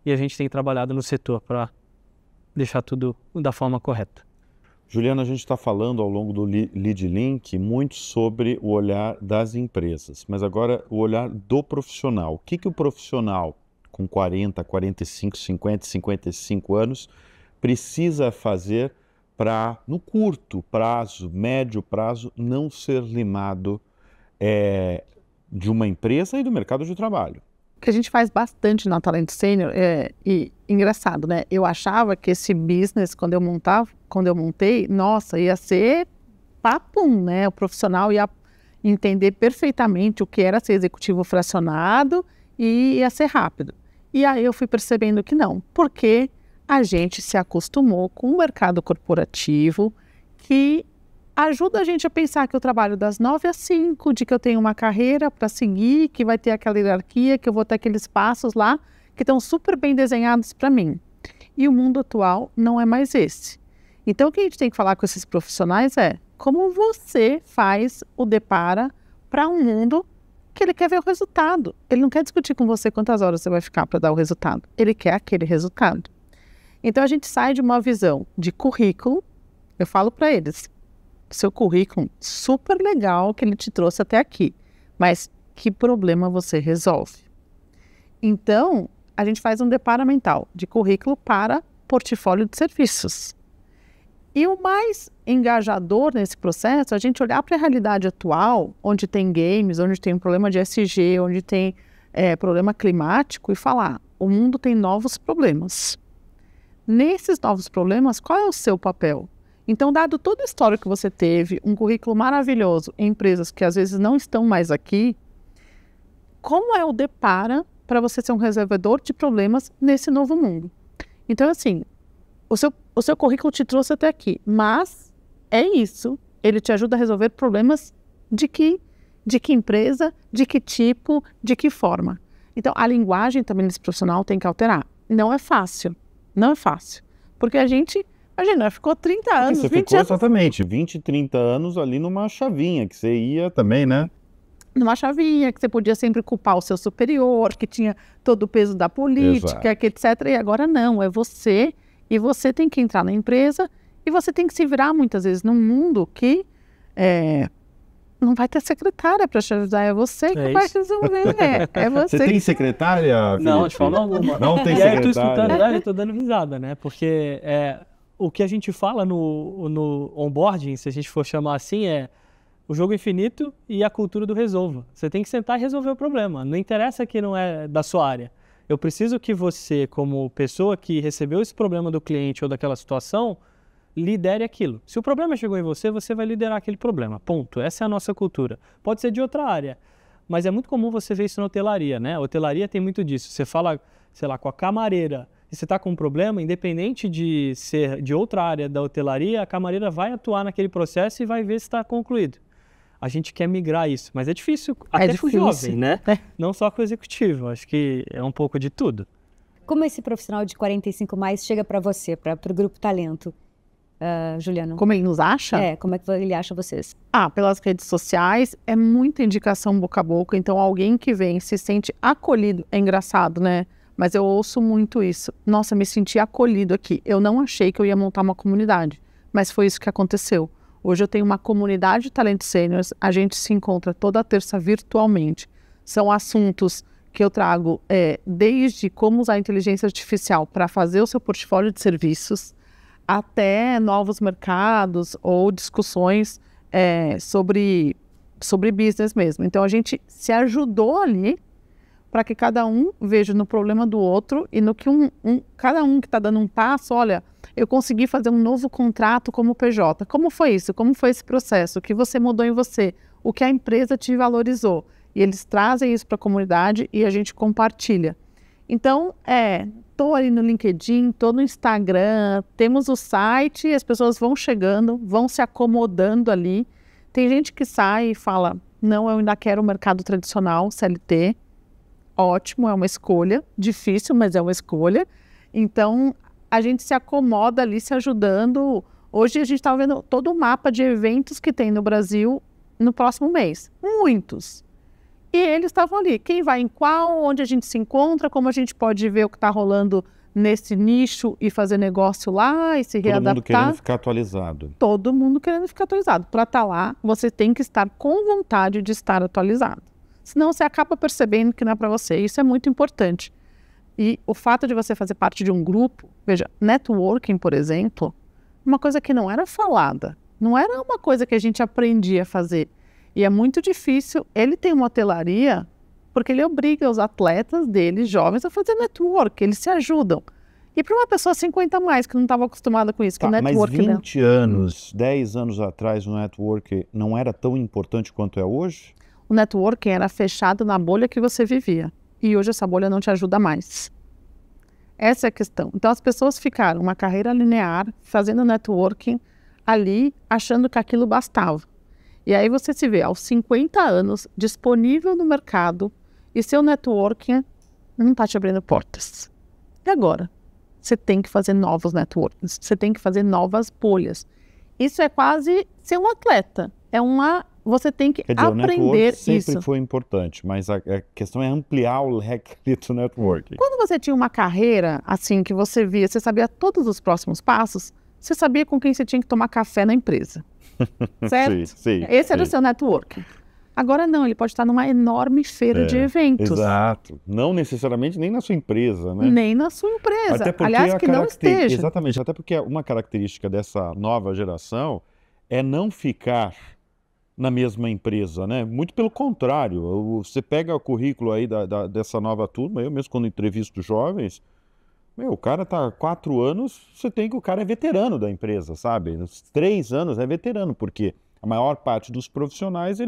Speaker 4: e a gente tem trabalhado no setor para deixar tudo da forma correta.
Speaker 2: Juliana, a gente está falando ao longo do Lead Link muito sobre o olhar das empresas, mas agora o olhar do profissional. O que o profissional com 40, 45, 50, 55 anos precisa fazer para, no curto prazo, médio prazo, não ser limado de uma empresa e do mercado de trabalho?
Speaker 3: O que a gente faz bastante na Talento Sênior e engraçado, né? Eu achava que esse business, quando eu montei, nossa, ia ser papum, né? O profissional ia entender perfeitamente o que era ser executivo fracionado e ia ser rápido. E aí eu fui percebendo que não, porque a gente se acostumou com o mercado corporativo que ajuda a gente a pensar que eu trabalho das 9 às 5, de que eu tenho uma carreira para seguir, que vai ter aquela hierarquia, que eu vou ter aqueles passos lá, que estão super bem desenhados para mim. E o mundo atual não é mais esse. Então, o que a gente tem que falar com esses profissionais é como você faz o depara para um mundo que ele quer ver o resultado. Ele não quer discutir com você quantas horas você vai ficar para dar o resultado. Ele quer aquele resultado. Então, a gente sai de uma visão de currículo. Eu falo para eles, seu currículo, super legal que ele te trouxe até aqui, mas que problema você resolve? Então, a gente faz um depara mental de currículo para portfólio de serviços. E o mais engajador nesse processo é a gente olhar para a realidade atual, onde tem games, onde tem um problema de ESG, onde tem problema climático, e falar, o mundo tem novos problemas. Nesses novos problemas, qual é o seu papel? Então, dado toda a história que você teve, um currículo maravilhoso em empresas que às vezes não estão mais aqui, como é o depara para você ser um resolvedor de problemas nesse novo mundo? Então, assim, o seu currículo te trouxe até aqui, mas é isso, ele te ajuda a resolver problemas de que empresa, de que tipo, de que forma. Então, a linguagem também desse profissional tem que alterar. Não é fácil, porque a gente... Imagina, ficou 30 anos,
Speaker 2: você
Speaker 3: 20
Speaker 2: ficou
Speaker 3: anos...
Speaker 2: Exatamente, 20, 30 anos ali numa chavinha, que você ia também, né?
Speaker 3: Numa chavinha, que você podia sempre culpar o seu superior, que tinha todo o peso da política, que etc. E agora não, é você, e você tem que entrar na empresa, e você tem que se virar muitas vezes num mundo que não vai ter secretária para te ajudar, é você que vai resolver. É você.
Speaker 2: Você tem secretária, Felipe?
Speaker 4: Não, de forma alguma.
Speaker 2: Não tem
Speaker 4: secretária.
Speaker 2: secretária.
Speaker 4: Eu tô escutando, eu tô dando risada, né? Porque o que a gente fala no onboarding, se a gente for chamar assim, é o jogo infinito e a cultura do resolva. Você tem que sentar e resolver o problema. Não interessa que não é da sua área. Eu preciso que você, como pessoa que recebeu esse problema do cliente ou daquela situação, lidere aquilo. Se o problema chegou em você, você vai liderar aquele problema. Ponto. Essa é a nossa cultura. Pode ser de outra área, mas é muito comum você ver isso na hotelaria, né? A hotelaria tem muito disso. Você fala, sei lá, com a camareira, e você está com um problema, independente de ser de outra área da hotelaria, a camareira vai atuar naquele processo e vai ver se está concluído. A gente quer migrar isso, mas é difícil, até com o jovem, né? Não só com o executivo, acho que é um pouco de tudo.
Speaker 1: Como esse profissional de 45 mais chega para você, para o Grupo Talento, Juliana?
Speaker 3: Como ele nos acha?
Speaker 1: Como é que ele acha vocês?
Speaker 3: Pelas redes sociais, é muita indicação boca a boca, então alguém que vem se sente acolhido, é engraçado, né? Mas eu ouço muito isso. Nossa, me senti acolhido aqui. Eu não achei que eu ia montar uma comunidade, mas foi isso que aconteceu. Hoje eu tenho uma comunidade de Talento Sêniors, a gente se encontra toda terça virtualmente. São assuntos que eu trago desde como usar a inteligência artificial para fazer o seu portfólio de serviços, até novos mercados ou discussões sobre business mesmo. Então, a gente se ajudou ali para que cada um veja no problema do outro e no que cada um que está dando um passo, olha, eu consegui fazer um novo contrato como PJ. Como foi isso? Como foi esse processo? O que você mudou em você? O que a empresa te valorizou? E eles trazem isso para a comunidade e a gente compartilha. Então, estou ali no LinkedIn, estou no Instagram, temos o site, as pessoas vão chegando, vão se acomodando ali. Tem gente que sai e fala, não, eu ainda quero o mercado tradicional, CLT. Ótimo, é uma escolha, difícil, mas é uma escolha. Então, a gente se acomoda ali, se ajudando. Hoje a gente está vendo todo o mapa de eventos que tem no Brasil no próximo mês. Muitos. E eles estavam ali, quem vai em qual, onde a gente se encontra, como a gente pode ver o que está rolando nesse nicho e fazer negócio lá e se readaptar.
Speaker 2: Todo mundo querendo ficar atualizado.
Speaker 3: Todo mundo querendo ficar atualizado. Para estar lá, você tem que estar com vontade de estar atualizado. Senão você acaba percebendo que não é para você. Isso é muito importante. E o fato de você fazer parte de um grupo, veja, networking, por exemplo, uma coisa que não era falada, não era uma coisa que a gente aprendia a fazer. E é muito difícil. Ele tem uma hotelaria porque ele obriga os atletas dele, jovens, a fazer network. Eles se ajudam. E para uma pessoa 50 a mais, que não estava acostumada com isso, que o network...
Speaker 2: Mas 20 anos, 10 anos atrás, o network não era tão importante quanto é hoje?
Speaker 3: O networking era fechado na bolha que você vivia. E hoje essa bolha não te ajuda mais. Essa é a questão. Então as pessoas ficaram uma carreira linear, fazendo networking ali, achando que aquilo bastava. E aí você se vê aos 50 anos, disponível no mercado, e seu networking não está te abrindo portas. E agora? Você tem que fazer novos networkings, você tem que fazer novas bolhas. Isso é quase ser um atleta. Você tem que aprender
Speaker 2: o network sempre
Speaker 3: isso.
Speaker 2: foi importante, mas a questão é ampliar o leque do networking.
Speaker 3: Quando você tinha uma carreira assim que você via, você sabia todos os próximos passos, você sabia com quem você tinha que tomar café na empresa. Certo?
Speaker 2: Sim,
Speaker 3: Esse era o seu networking. Agora não, ele pode estar numa enorme feira de eventos.
Speaker 2: Exato. Não necessariamente nem na sua empresa, né?
Speaker 3: Nem na sua empresa.
Speaker 2: Até porque
Speaker 3: Aliás, que não esteja.
Speaker 2: Exatamente, até porque uma característica dessa nova geração é não ficar na mesma empresa, né? Muito pelo contrário, você pega o currículo aí dessa nova turma, eu mesmo quando entrevisto jovens, o cara tá há 4 anos, o cara é veterano da empresa, sabe? Nos 3 anos é veterano, porque a maior parte dos profissionais,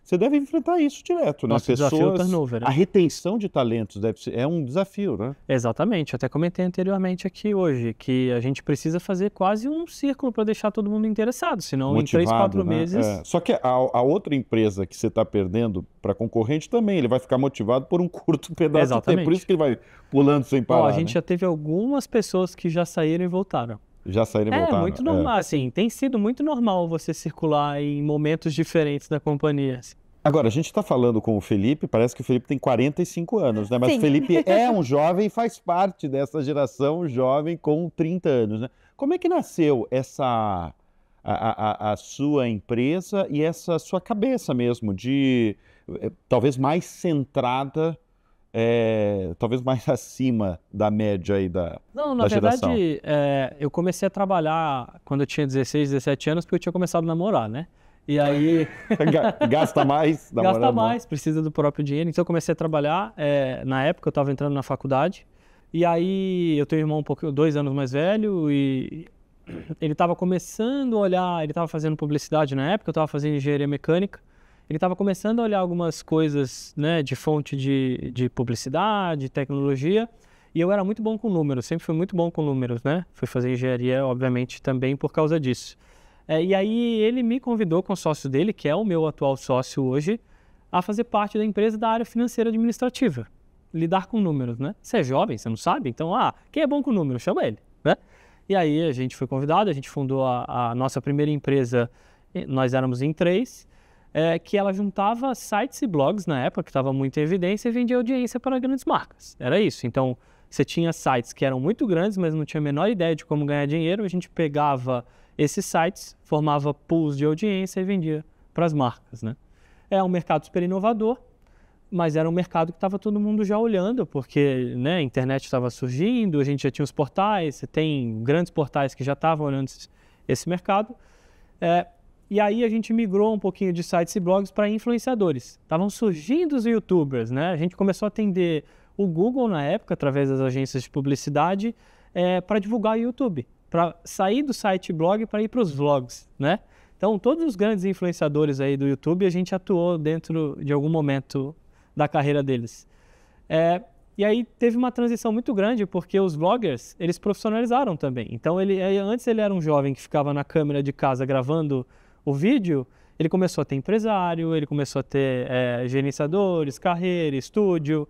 Speaker 2: você deve enfrentar isso direto, né?
Speaker 4: Nosso desafio é o turnover, né?
Speaker 2: A retenção de talentos é um desafio, né?
Speaker 4: Exatamente, até comentei anteriormente aqui hoje, que a gente precisa fazer quase um círculo para deixar todo mundo interessado, senão
Speaker 2: Motivado,
Speaker 4: em 3, 4
Speaker 2: né?
Speaker 4: meses...
Speaker 2: Só que a outra empresa que você está perdendo para concorrente também, ele vai ficar motivado por um curto pedaço de tempo, por isso que ele vai pulando sem parar.
Speaker 4: A gente já teve algumas pessoas que já saíram e voltaram.
Speaker 2: Já saíram e voltaram.
Speaker 4: É muito normal, assim, tem sido muito normal você circular em momentos diferentes da companhia. Assim.
Speaker 2: Agora, a gente está falando com o Felipe, parece que o Felipe tem 45 anos, né? Mas
Speaker 1: Sim.
Speaker 2: o Felipe é um jovem e faz parte dessa geração jovem com 30 anos, né? Como é que nasceu a sua empresa e essa sua cabeça mesmo, de talvez mais centrada, talvez mais acima da média aí da geração?
Speaker 4: Na verdade, eu comecei a trabalhar quando eu tinha 16, 17 anos, porque eu tinha começado a namorar, né? E aí...
Speaker 2: Gasta mais?
Speaker 4: Gasta mais, precisa do próprio dinheiro. Então eu comecei a trabalhar, na época eu estava entrando na faculdade, e aí eu tenho um irmão 2 anos mais velho, e ele estava começando a olhar, ele estava fazendo publicidade na época, eu estava fazendo engenharia mecânica, ele estava começando a olhar algumas coisas, né, de fonte de publicidade, tecnologia, e eu era muito bom com números, sempre fui muito bom com números, né? Fui fazer engenharia, obviamente, também por causa disso. E aí ele me convidou com o sócio dele, que é o meu atual sócio hoje, a fazer parte da empresa da área financeira administrativa. Lidar com números, né? Você é jovem, você não sabe? Então, quem é bom com números? Chama ele, né? E aí a gente foi convidado, a gente fundou a nossa primeira empresa, nós éramos em 3, que ela juntava sites e blogs na época, que estava muito em evidência, e vendia audiência para grandes marcas. Era isso. Então, você tinha sites que eram muito grandes, mas não tinha a menor ideia de como ganhar dinheiro. A gente pegava esses sites, formava pools de audiência e vendia para as marcas, né? É um mercado super inovador. Mas era um mercado que estava todo mundo já olhando, porque, né, a internet estava surgindo, a gente já tinha os portais, você tem grandes portais que já estavam olhando esse mercado. E aí a gente migrou um pouquinho de sites e blogs para influenciadores. Estavam surgindo os YouTubers, né? A gente começou a atender o Google na época, através das agências de publicidade, para divulgar o YouTube, para sair do site e blog para ir para os vlogs, né? Então, todos os grandes influenciadores aí do YouTube, a gente atuou dentro de algum momento da carreira deles. E aí teve uma transição muito grande, porque os vloggers, eles profissionalizaram também. Então, antes ele era um jovem que ficava na câmera de casa gravando o vídeo, ele começou a ter empresário, ele começou a ter gerenciadores, carreira, estúdio,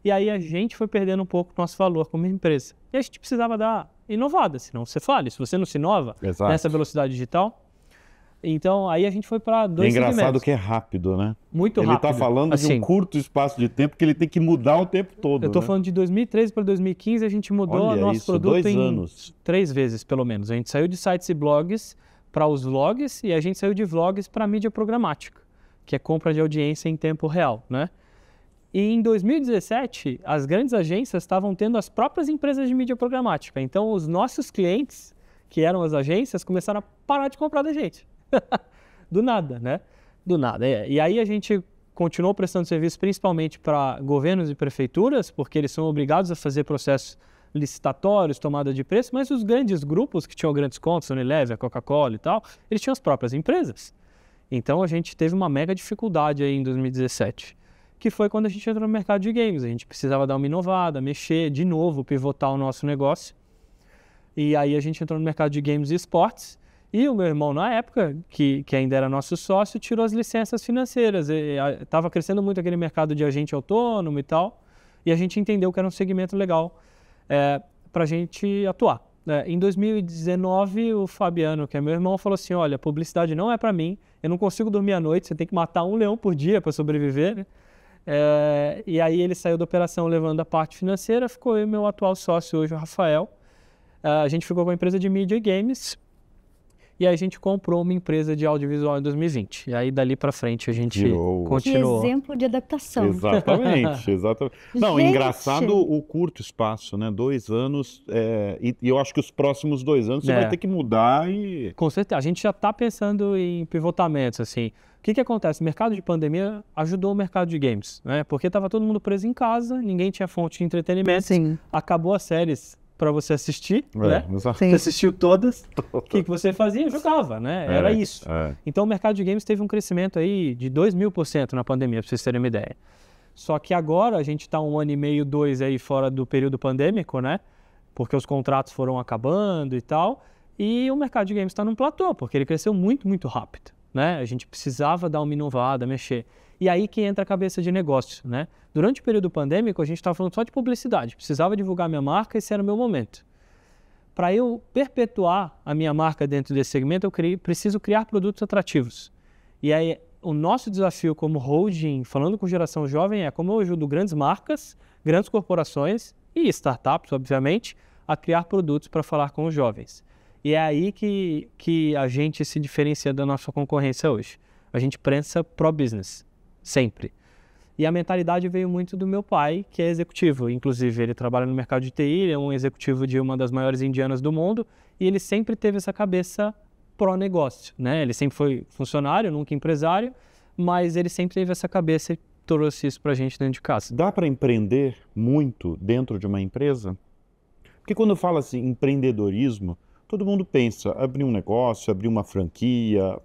Speaker 4: e aí a gente foi perdendo um pouco o nosso valor como empresa. E a gente precisava dar inovada, senão você falha. Se você não se inova nessa velocidade digital... Então, aí a gente foi para 2 segmentos.
Speaker 2: É engraçado que é rápido, né?
Speaker 4: Muito rápido.
Speaker 2: Ele está falando assim, de um curto espaço de tempo que ele tem que mudar o tempo todo.
Speaker 4: Eu estou falando de 2013 para 2015, a gente mudou o nosso produto em 3 vezes, pelo menos. A gente saiu de sites e blogs para os vlogs e a gente saiu de vlogs para mídia programática, que é compra de audiência em tempo real, né? E em 2017, as grandes agências estavam tendo as próprias empresas de mídia programática. Então, os nossos clientes, que eram as agências, começaram a parar de comprar da gente. Do nada, né? Do nada. E aí a gente continuou prestando serviço principalmente para governos e prefeituras, porque eles são obrigados a fazer processos licitatórios, tomada de preço, mas os grandes grupos que tinham grandes contas, a Unilever, a Coca-Cola e tal, eles tinham as próprias empresas. Então a gente teve uma mega dificuldade aí em 2017, que foi quando a gente entrou no mercado de games. A gente precisava dar uma inovada, mexer, de novo, pivotar o nosso negócio. E aí a gente entrou no mercado de games e esportes. E o meu irmão, na época, que ainda era nosso sócio, tirou as licenças financeiras. Estava crescendo muito aquele mercado de agente autônomo e tal. E a gente entendeu que era um segmento legal para a gente atuar. Em 2019, o Fabiano, que é meu irmão, falou assim, olha, publicidade não é para mim, eu não consigo dormir à noite, você tem que matar um leão por dia para sobreviver, né? E aí ele saiu da operação levando a parte financeira, ficou eu e meu atual sócio hoje, o Rafael. A gente ficou com a empresa de mídia e games, e aí a gente comprou uma empresa de audiovisual em 2020. E aí dali para frente a gente continuou.
Speaker 1: Que exemplo de adaptação.
Speaker 2: Exatamente, exatamente. Não,
Speaker 1: Gente.
Speaker 2: Engraçado o curto espaço, né? 2 anos, e eu acho que os próximos 2 anos você vai ter que mudar e...
Speaker 4: Com certeza, a gente já está pensando em pivotamentos, assim. O que acontece? O mercado de pandemia ajudou o mercado de games, né? Porque estava todo mundo preso em casa, ninguém tinha fonte de entretenimento.
Speaker 3: Sim.
Speaker 4: Acabou as séries para você assistir, né?
Speaker 2: Exato.
Speaker 4: Você assistiu todas, o que você fazia? Jogava, né? Era isso. Então o mercado de games teve um crescimento aí de 2.000% na pandemia, para vocês terem uma ideia. Só que agora a gente está 1 ano e meio, 2 aí fora do período pandêmico, né? Porque os contratos foram acabando e tal, e o mercado de games está num platô, porque ele cresceu muito, muito rápido, né? A gente precisava dar uma inovada, mexer. E aí que entra a cabeça de negócio, né? Durante o período pandêmico, a gente estava falando só de publicidade. Precisava divulgar minha marca, esse era o meu momento. Para eu perpetuar a minha marca dentro desse segmento, eu preciso criar produtos atrativos. E aí, o nosso desafio como holding, falando com geração jovem, é como eu ajudo grandes marcas, grandes corporações e startups, obviamente, a criar produtos para falar com os jovens. E é aí que a gente se diferencia da nossa concorrência hoje. A gente pensa pro-business. Sempre. E a mentalidade veio muito do meu pai, que é executivo. Inclusive, ele trabalha no mercado de TI, ele é um executivo de uma das maiores indianas do mundo, e ele sempre teve essa cabeça pró-negócio, né? Ele sempre foi funcionário, nunca empresário, mas ele sempre teve essa cabeça e trouxe isso pra gente dentro de casa.
Speaker 2: Dá para empreender muito dentro de uma empresa? Porque quando fala assim, empreendedorismo, todo mundo pensa abrir um negócio, abrir uma franquia,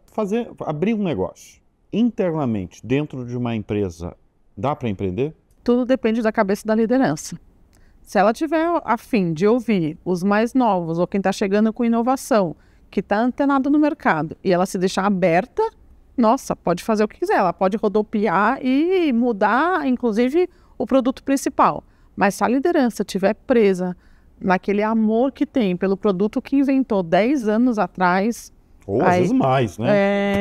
Speaker 2: abrir um negócio. Internamente, dentro de uma empresa, dá para empreender?
Speaker 3: Tudo depende da cabeça da liderança. Se ela tiver a fim de ouvir os mais novos ou quem está chegando com inovação, que está antenado no mercado, e ela se deixar aberta, nossa, pode fazer o que quiser. Ela pode rodopiar e mudar, inclusive, o produto principal. Mas se a liderança estiver presa naquele amor que tem pelo produto que inventou 10 anos atrás...
Speaker 2: Ou às vezes mais, né?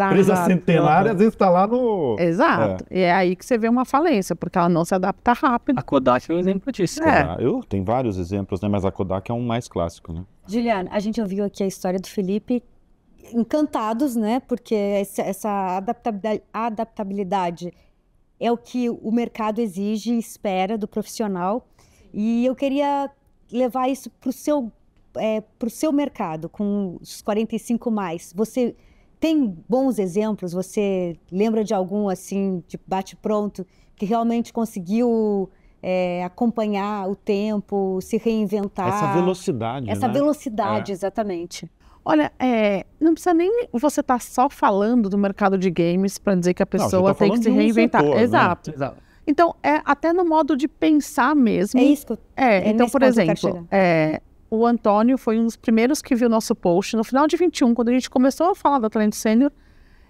Speaker 2: Presa centenária, às vezes está lá no...
Speaker 3: Exato. E é aí que você vê uma falência, porque ela não se adapta rápido.
Speaker 4: A Kodak é um exemplo disso.
Speaker 2: Tem vários exemplos, né? Mas a Kodak é um mais clássico, né?
Speaker 1: Juliana, a gente ouviu aqui a história do Felipe, encantados, né? Porque essa adaptabilidade é o que o mercado exige e espera do profissional. E eu queria levar isso para o seu mercado, com os 45 mais. Você tem bons exemplos? Você lembra de algum assim, de bate-pronto, que realmente conseguiu acompanhar o tempo, se reinventar?
Speaker 2: Essa velocidade,
Speaker 1: Essa
Speaker 2: né?
Speaker 1: velocidade, exatamente.
Speaker 3: Olha, não precisa nem você estar só falando do mercado de games para dizer que a pessoa tem que se reinventar.
Speaker 2: Setor,
Speaker 3: Exato.
Speaker 2: né?
Speaker 4: Exato.
Speaker 3: Então, até no modo de pensar mesmo.
Speaker 1: É isso que eu...
Speaker 3: Então,
Speaker 1: nesse
Speaker 3: por
Speaker 1: ponto que eu quero
Speaker 3: exemplo,
Speaker 1: chegar.
Speaker 3: o Antônio foi um dos primeiros que viu nosso post no final de 21, quando a gente começou a falar da Talento Sênior.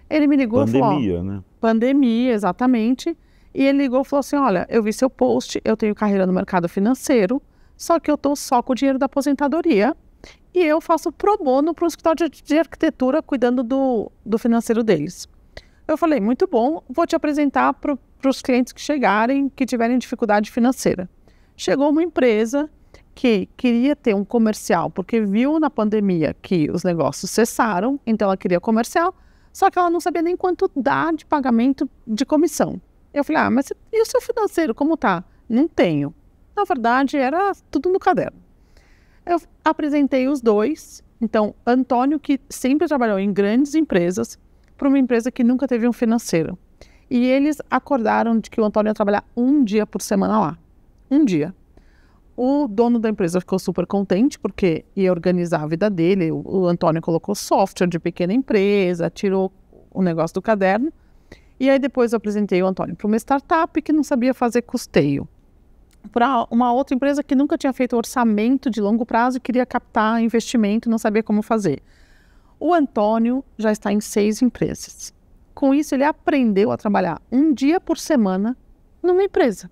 Speaker 3: Ele me ligou e falou...
Speaker 2: Pandemia, né?
Speaker 3: Pandemia, exatamente. E ele ligou e falou assim, olha, eu vi seu post, eu tenho carreira no mercado financeiro, só que eu estou só com o dinheiro da aposentadoria e eu faço pro bono para um escritório de arquitetura cuidando do financeiro deles. Eu falei, muito bom, vou te apresentar para os clientes que chegarem, que tiverem dificuldade financeira. Chegou uma empresa que queria ter um comercial, porque viu na pandemia que os negócios cessaram, então ela queria comercial, só que ela não sabia nem quanto dá de pagamento de comissão. Eu falei, mas e o seu financeiro, como tá? Não tenho. Na verdade, era tudo no caderno. Eu apresentei os dois. Então, Antônio, que sempre trabalhou em grandes empresas, para uma empresa que nunca teve um financeiro. E eles acordaram de que o Antônio ia trabalhar um dia por semana lá. Um dia. O dono da empresa ficou super contente, porque ia organizar a vida dele. O Antônio colocou software de pequena empresa, tirou o negócio do caderno. E aí depois eu apresentei o Antônio para uma startup que não sabia fazer custeio. Para uma outra empresa que nunca tinha feito orçamento de longo prazo e queria captar investimento, não sabia como fazer. O Antônio já está em 6 empresas. Com isso, ele aprendeu a trabalhar um dia por semana numa empresa.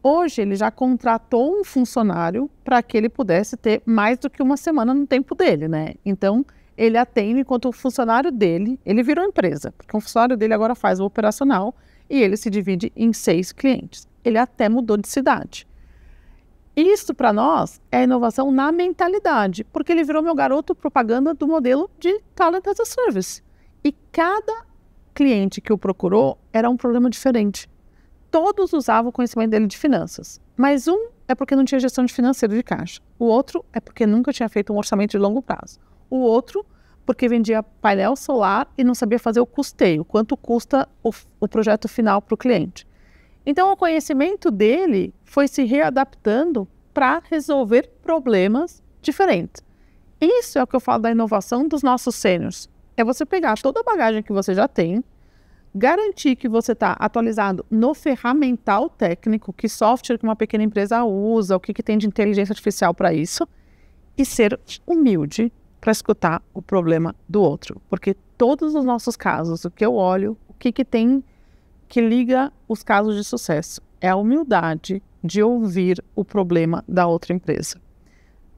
Speaker 3: Hoje, ele já contratou um funcionário para que ele pudesse ter mais do que uma semana no tempo dele, né? Então, ele atende enquanto o funcionário dele, ele virou empresa, porque o funcionário dele agora faz o operacional e ele se divide em 6 clientes. Ele até mudou de cidade. Isso, para nós, é inovação na mentalidade, porque ele virou meu garoto propaganda do modelo de Talent as a Service. E cada cliente que o procurou era um problema diferente. Todos usavam o conhecimento dele de finanças, mas um é porque não tinha gestão de financeiro de caixa. O outro é porque nunca tinha feito um orçamento de longo prazo. O outro porque vendia painel solar e não sabia fazer o custeio, quanto custa o projeto final para o cliente. Então, o conhecimento dele foi se readaptando para resolver problemas diferentes. Isso é o que eu falo da inovação dos nossos sêniors. É você pegar toda a bagagem que você já tem, garantir que você está atualizado no ferramental técnico, que software que uma pequena empresa usa, o que tem de inteligência artificial para isso, e ser humilde para escutar o problema do outro. Porque todos os nossos casos, o que eu olho, o que tem que liga os casos de sucesso é a humildade de ouvir o problema da outra empresa.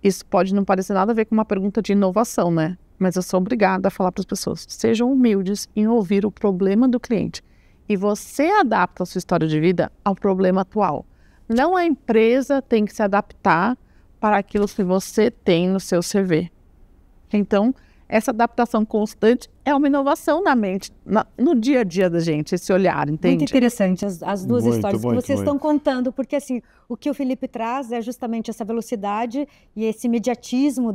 Speaker 3: Isso pode não parecer nada a ver com uma pergunta de inovação, né? Mas eu sou obrigada a falar para as pessoas, sejam humildes em ouvir o problema do cliente. E você adapta a sua história de vida ao problema atual. Não a empresa tem que se adaptar para aquilo que você tem no seu CV. Então, essa adaptação constante é uma inovação na mente, no dia a dia da gente, esse olhar, entende?
Speaker 1: Muito interessante as duas
Speaker 2: Muito,
Speaker 1: histórias que
Speaker 2: muito,
Speaker 1: vocês estão
Speaker 2: muito.
Speaker 1: contando, porque assim, o que o Felipe traz é justamente essa velocidade e esse imediatismo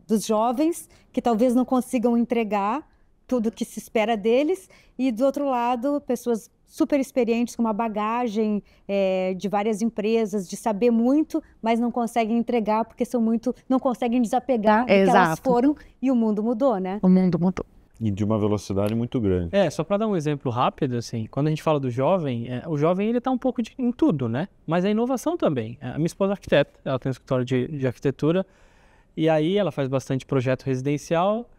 Speaker 1: dos jovens, que talvez não consigam entregar tudo o que se espera deles, e do outro lado, pessoas super experientes, com uma bagagem de várias empresas, de saber muito, mas não conseguem entregar porque não conseguem desapegar do que elas
Speaker 3: Exato.
Speaker 1: foram, e o mundo mudou, né?
Speaker 3: O mundo mudou.
Speaker 2: E de uma velocidade muito grande.
Speaker 4: Só para dar um exemplo rápido, assim, quando a gente fala do jovem, o jovem ele tá um pouco em tudo, né? Mas a inovação também. A minha esposa é arquiteta, ela tem um escritório de arquitetura, e aí ela faz bastante projeto residencial.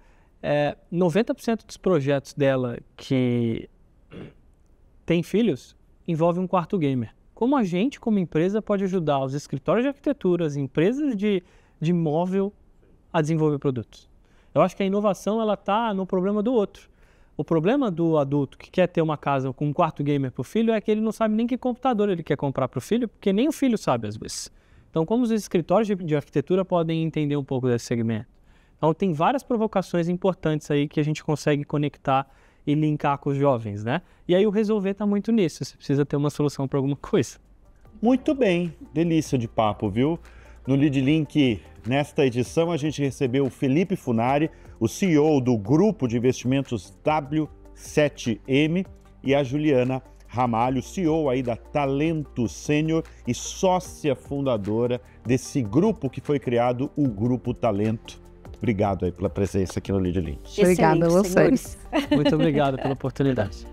Speaker 4: 90% dos projetos dela que tem filhos envolve um quarto gamer. Como a gente, como empresa, pode ajudar os escritórios de arquitetura, as empresas de móvel a desenvolver produtos? Eu acho que a inovação ela está no problema do outro. O problema do adulto que quer ter uma casa com um quarto gamer para o filho é que ele não sabe nem que computador ele quer comprar para o filho, porque nem o filho sabe às vezes. Então, como os escritórios de arquitetura podem entender um pouco desse segmento? Então, tem várias provocações importantes aí que a gente consegue conectar e linkar com os jovens, né? E aí o resolver está muito nisso, você precisa ter uma solução para alguma coisa.
Speaker 2: Muito bem, delícia de papo, viu? No Lead Link, nesta edição, a gente recebeu o Felipe Funari, o CEO do Grupo de Investimentos W7M, e a Juliana Ramalho, CEO aí da Talento Sênior e sócia fundadora desse grupo que foi criado, o Grupo Talento. Obrigado aí pela presença aqui no Lead Link.
Speaker 3: Obrigada a vocês.
Speaker 4: Muito obrigado pela oportunidade.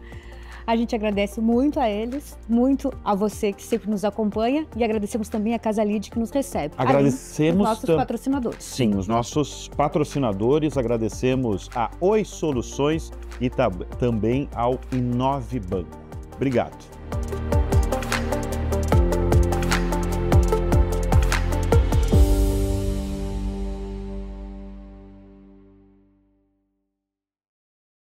Speaker 1: A gente agradece muito a eles, muito a você que sempre nos acompanha e agradecemos também a Casa Lead que nos recebe.
Speaker 2: Agradecemos
Speaker 1: os nossos patrocinadores.
Speaker 2: Sim, os nossos patrocinadores. Agradecemos a Oi Soluções e também ao Inove Banco. Obrigado.